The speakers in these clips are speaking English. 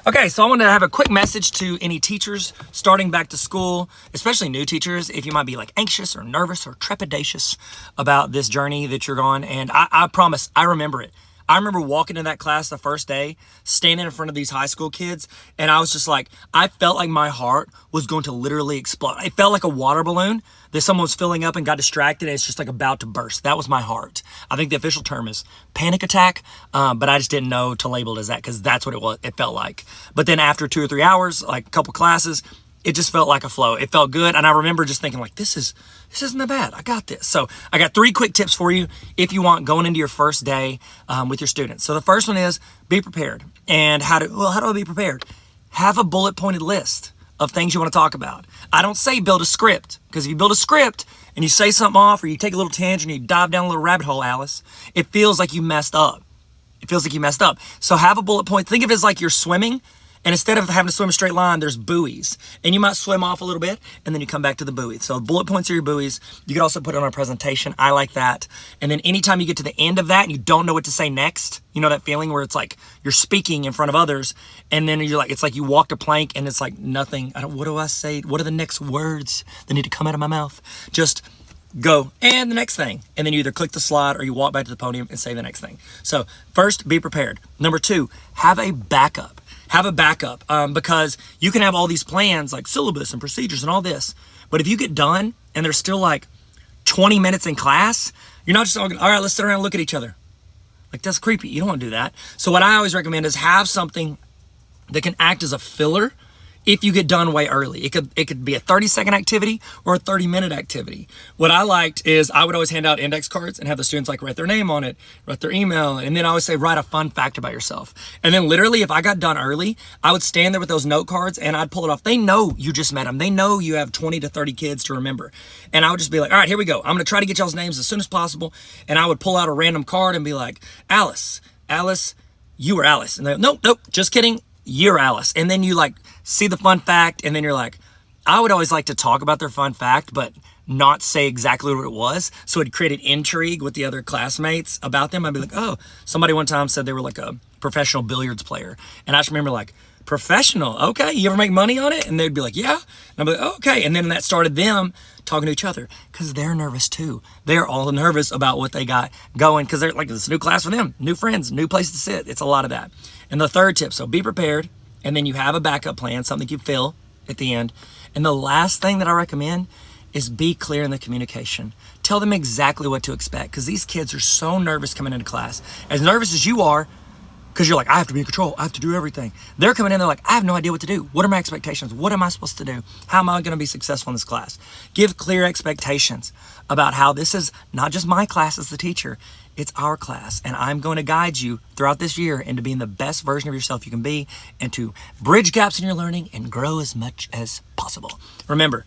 Okay, so I want to have a quick message to any teachers starting back to school, especially new teachers, if you might be like anxious or nervous or trepidatious about this journey that you're on. And I promise, I remember it. I remember walking in that class the first day, standing in front of these high school kids, and I was just like, I felt like my heart was going to literally explode. It felt like a water balloon that someone was filling up and got distracted, and it's just like about to burst. That was my heart. I think the official term is panic attack, but I just didn't know to label it as that because that's what it felt like. But then after 2 or 3 hours, like a couple classes, it just felt like a flow. It felt good. And I remember just thinking like, this isn't that bad. I got this. So I got 3 quick tips for you if you want going into your first day with your students. So the first one is be prepared. And how do I be prepared? Have a bullet pointed list of things you want to talk about. I don't say build a script, because if you build a script and you say something off or you take a little tangent and you dive down a little rabbit hole, Alice, it feels like you messed up. So have a bullet point. Think of it as like you're swimming. And instead of having to swim a straight line, there's buoys. And you might swim off a little bit, and then you come back to the buoy. So bullet points are your buoys. You can also put it on a presentation. I like that. And then anytime you get to the end of that and you don't know what to say next, you know that feeling where it's like you're speaking in front of others, and then you're like, it's like you walked a plank, and it's like nothing. What do I say? What are the next words that need to come out of my mouth? Just go, and the next thing. And then you either click the slide or you walk back to the podium and say the next thing. So first, be prepared. Number 2, have a backup. Because you can have all these plans like syllabus and procedures and all this, but if you get done and there's still like 20 minutes in class, you're not just all right, let's sit around and look at each other. Like, that's creepy. You don't want to do that. So what I always recommend is have something that can act as a filler if you get done way early. It could be a 30-second activity or a 30-minute activity. What I liked is I would always hand out index cards and have the students like write their name on it, write their email, and then I always say write a fun fact about yourself. And then literally if I got done early, I would stand there with those note cards and I'd pull it off. They know you just met them. They know you have 20 to 30 kids to remember. And I would just be like, all right, here we go. I'm going to try to get y'all's names as soon as possible. And I would pull out a random card and be like, Alice, you were Alice. And they're like, nope, just kidding. You're Alice. And then you like see the fun fact, and then you're like, I would always like to talk about their fun fact, but not say exactly what it was. So it created intrigue with the other classmates about them. I'd be like, oh, somebody one time said they were like a professional billiards player. And I just remember like, professional, okay, you ever make money on it? And they'd be like, yeah. And I'd be like, oh, okay. And then that started them talking to each other because they're nervous too. They're all nervous about what they got going because they're like, it's a new class for them, new friends, new place to sit. It's a lot of that. And the third tip, so be prepared, and then you have a backup plan, something you fill at the end. And the last thing that I recommend is be clear in the communication. Tell them exactly what to expect because these kids are so nervous coming into class. As nervous as you are, because you're like, I have to be in control. I have to do everything. They're coming in, they're like, I have no idea what to do. What are my expectations? What am I supposed to do? How am I going to be successful in this class? Give clear expectations about how this is not just my class as the teacher, it's our class. And I'm going to guide you throughout this year into being the best version of yourself you can be and to bridge gaps in your learning and grow as much as possible. Remember,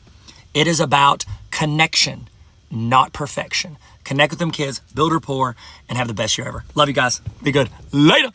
it is about connection, not perfection. Connect with them kids, build rapport, and have the best year ever. Love you guys. Be good. Later.